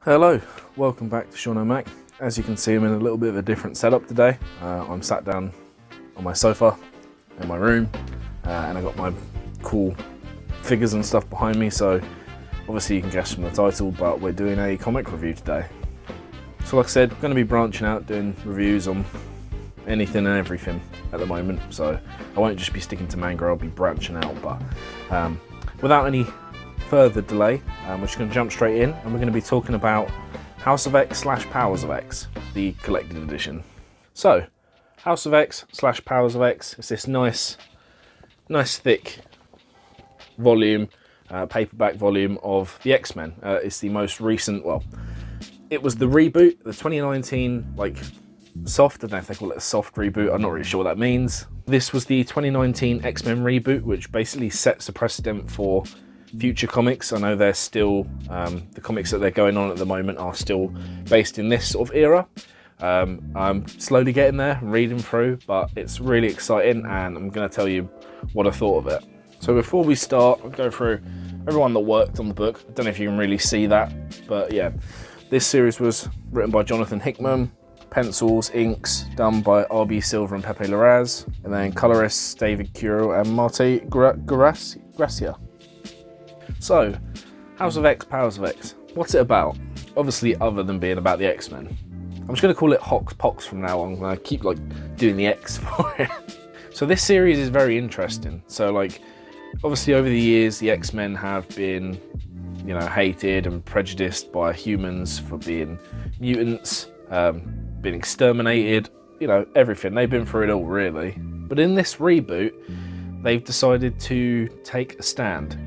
Hello, welcome back to Sean O'Mac. As you can see, I'm in a little bit of a different setup today. I'm sat down on my sofa in my room and I got my cool figures and stuff behind me, so obviously you can guess from the title, but we're doing a comic review today. So like I said, I'm going to be branching out, doing reviews on anything and everything at the moment, so I won't just be sticking to manga, I'll be branching out, but without any further delay, we're just going to jump straight in and we're going to be talking about House of X / Powers of X, the collected edition. So, House of X / Powers of X is this nice thick volume, paperback volume of the X-Men. It's the most recent, well, it was the reboot, the 2019, like, soft, I don't know if they call it a soft reboot, I'm not really sure what that means. This was the 2019 X-Men reboot, which basically sets a precedent for future comics. I know they're still, the comics that they're going on at the moment are still based in this sort of era. I'm slowly getting there, reading through, but it's really exciting and I'm going to tell you what I thought of it. So before we start, I'll go through everyone that worked on the book. I don't know if you can really see that, but yeah. This series was written by Jonathan Hickman, pencils, inks done by R.B. Silver and Pepe Larraz, and then colorists David Curo and Marte Gracia. So, House of X, Powers of X. What's it about? Obviously, other than being about the X-Men. I'm just going to call it hoxpox from now on. I'm going to keep doing the X for it. So this series is very interesting. So obviously over the years, the X-Men have been, hated and prejudiced by humans for being mutants, being exterminated, everything. They've been through it all, really. But in this reboot, they've decided to take a stand.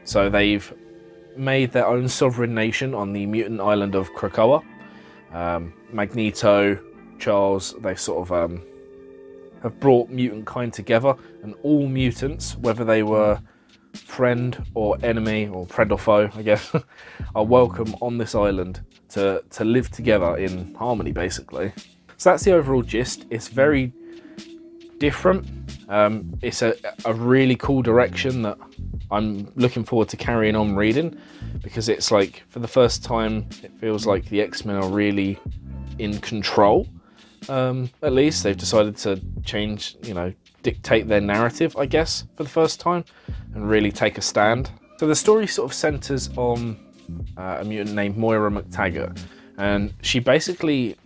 So they've made their own sovereign nation on the mutant island of Krakoa. Magneto, Charles, they sort of have brought mutant kind together, and all mutants, whether they were friend or enemy or friend or foe, I guess, are welcome on this island to live together in harmony, basically. So that's the overall gist. It's very different. It's a really cool direction that I'm looking forward to carrying on reading, because it's for the first time, it feels like the X-Men are really in control. At least they've decided to change, dictate their narrative, I guess, for the first time, and really take a stand. So the story sort of centers on a mutant named Moira McTaggart, and she basically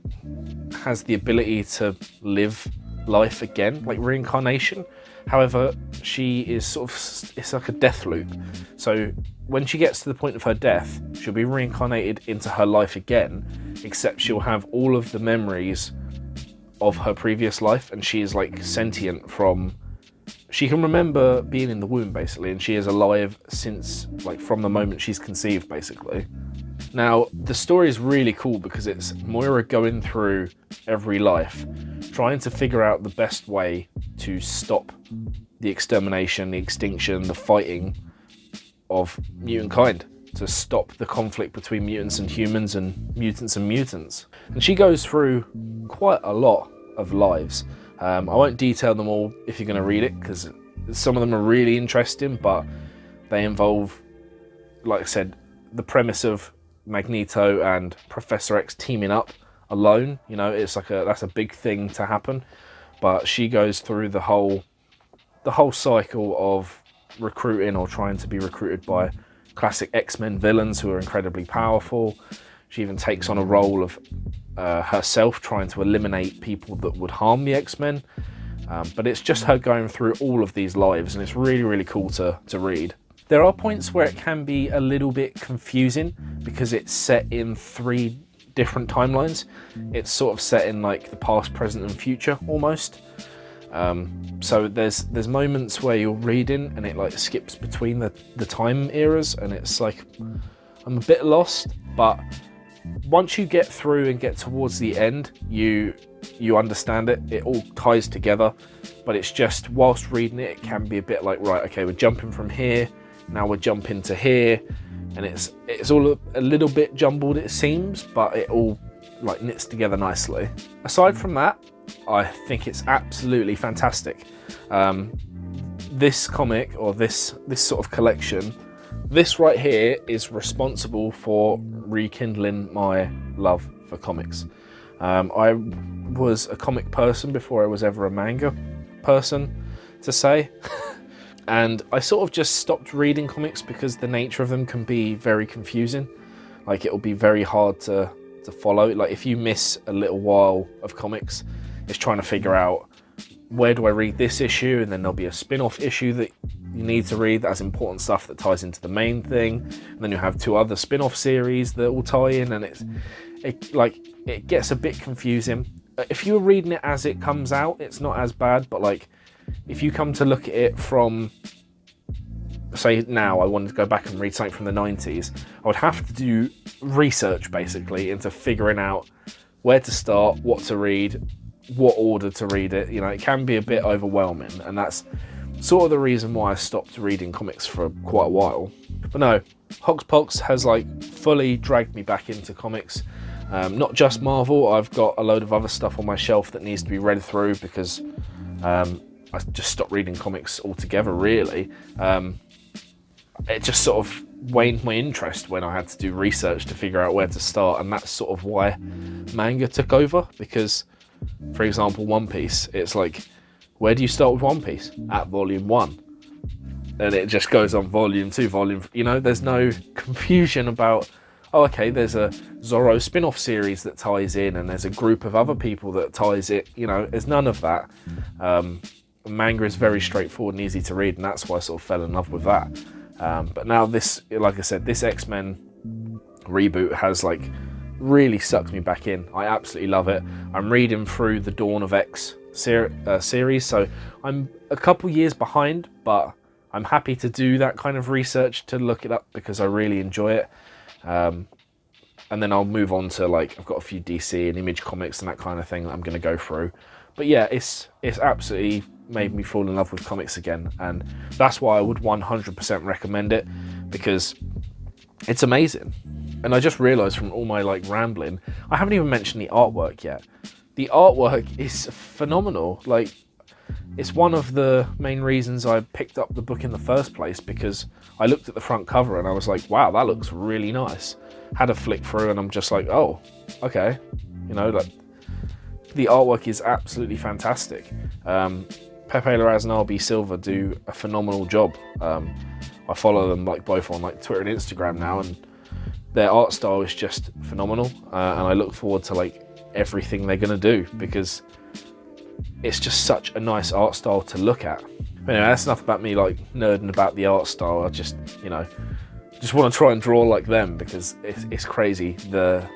has the ability to live life again, like reincarnation. However, she is it's like a death loop. So when she gets to the point of her death, she'll be reincarnated into her life again, except she'll have all of the memories of her previous life, and she is sentient she can remember being in the womb, basically, and she is alive since from the moment she's conceived, basically. Now, the story is really cool because it's Moira going through every life, trying to figure out the best way to stop the extermination, the extinction, the fighting of mutant kind, to stop the conflict between mutants and humans and mutants and mutants. And she goes through quite a lot of lives. I won't detail them all if you're going to read it, because some of them are really interesting, but they involve, like I said, the premise of Magneto and Professor X teaming up alone. It's that's a big thing to happen, but she goes through the whole cycle of recruiting or trying to be recruited by classic X-Men villains who are incredibly powerful. She even takes on a role of herself trying to eliminate people that would harm the X-Men, but it's just her going through all of these lives, and it's really, really cool to read. There are points where it can be a little bit confusing because it's set in 3 different timelines. It's sort of set in the past, present and future almost. So there's moments where you're reading and it skips between the time eras, and it's I'm a bit lost, but once you get through and get towards the end, you understand it. It all ties together, but it's just whilst reading it, it can be a bit right, okay, we're jumping from here, now we're jumping to here, and it's all a little bit jumbled, it seems, but it all knits together nicely. Aside from that, I think it's absolutely fantastic. This comic, or this sort of collection, this right here is responsible for rekindling my love for comics. I was a comic person before I was ever a manga person, to say. And I sort of just stopped reading comics because the nature of them can be very confusing. Like, it'll be very hard to follow. Like, if you miss a little while of comics, it's trying to figure out, where do I read this issue? And then there'll be a spin-off issue that you need to read that has important stuff that ties into the main thing. And then you have 2 other spin-off series that will tie in, and it gets a bit confusing. If you're reading it as it comes out, it's not as bad, but like, if you come to look at it from, say now I wanted to go back and read something from the 90s, I would have to do research basically into figuring out where to start, what to read, what order to read it. You know, it can be a bit overwhelming, and that's sort of the reason why I stopped reading comics for quite a while. But no, Hoxpox has like fully dragged me back into comics. Not just Marvel, I've got a load of other stuff on my shelf that needs to be read through because I just stopped reading comics altogether, really. It just sort of waned my interest when I had to do research to figure out where to start, and that's sort of why manga took over. Because, for example, One Piece, it's like, where do you start with One Piece? At volume 1. And it just goes on volume 2, you know, there's no confusion about, oh, okay, there's a Zorro spin-off series that ties in, and there's a group of other people that ties it, you know, there's none of that. Manga is very straightforward and easy to read, and that's why I sort of fell in love with that. But now this, like I said, this X-Men reboot has like really sucked me back in. I absolutely love it. I'm reading through the Dawn of X series, so I'm a couple years behind, but I'm happy to do that kind of research to look it up because I really enjoy it. And then I'll move on to, like, I've got a few DC and Image comics and that kind of thing that I'm going to go through. But yeah, it's absolutely made me fall in love with comics again, and that's why I would 100% recommend it, because it's amazing. And I just realised from all my like rambling, I haven't even mentioned the artwork yet. The artwork is phenomenal. Like, it's one of the main reasons I picked up the book in the first place, because I looked at the front cover and I was like, wow, that looks really nice. Had a flick through and I'm just like, oh, okay. You know, like, the artwork is absolutely fantastic. Pepe Larraz and RB Silva do a phenomenal job. I follow them like both on like Twitter and Instagram now, and their art style is just phenomenal. And I look forward to like everything they're gonna do, because it's just such a nice art style to look at. But anyway, that's enough about me like nerding about the art style. I just, you know, just want to try and draw like them, because it's crazy the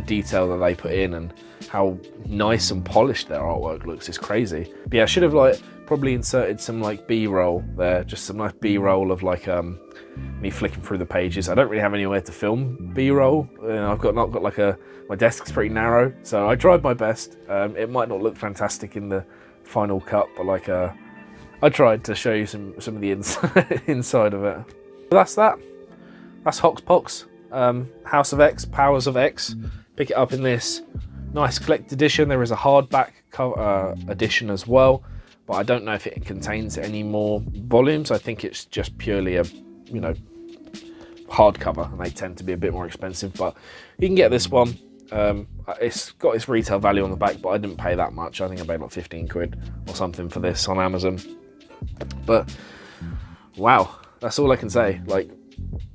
detail that they put in and how nice and polished their artwork looks. Is crazy. But yeah, I should have like probably inserted some like B-roll there, just some nice B-roll of like me flicking through the pages. I don't really have anywhere to film B-roll. You know, I've not got like my desk's pretty narrow, so I tried my best. It might not look fantastic in the final cut, but like I tried to show you some of the inside of it. But that's that. That's Hoxpox, House of X, Powers of X. Pick it up in this nice collected edition. There is a hardback edition as well, but I don't know if it contains any more volumes. I think it's just purely a, you know, hardcover, and they tend to be a bit more expensive, but you can get this one. It's got its retail value on the back, but I didn't pay that much. I think I paid like 15 quid or something for this on Amazon. But wow, that's all I can say. Like,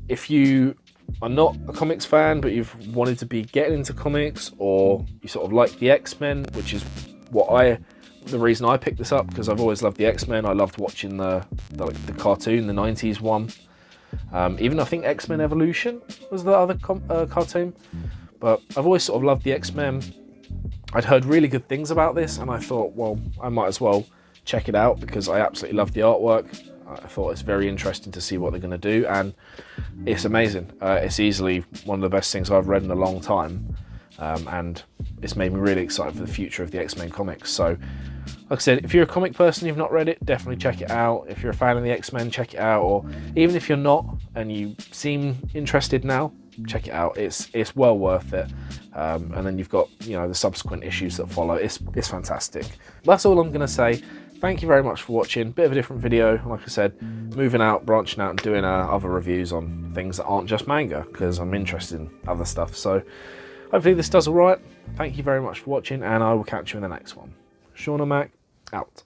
if you are not a comics fan, but you've wanted to be getting into comics, or you sort of like the X-Men, which is the reason I picked this up, because I've always loved the X-Men. I loved watching the cartoon, the 90s one. Even I think X-Men Evolution was the other cartoon. But I've always sort of loved the X-Men. I'd heard really good things about this, and I thought, well, I might as well check it out, because I absolutely love the artwork. I thought it's very interesting to see what they're going to do, and it's amazing. It's easily one of the best things I've read in a long time, and it's made me really excited for the future of the X-Men comics. So, like I said, if you're a comic person, you've not read it, definitely check it out. If you're a fan of the X-Men, check it out. Or even if you're not and you seem interested now, check it out. It's well worth it. And then you've got, you know, the subsequent issues that follow. It's fantastic. That's all I'm going to say. thank you very much for watching. Bit of a different video, like I said, moving out, branching out and doing other reviews on things that aren't just manga, because I'm interested in other stuff. So hopefully this does all right. Thank you very much for watching, and I will catch you in the next one. Sean and Mac, out.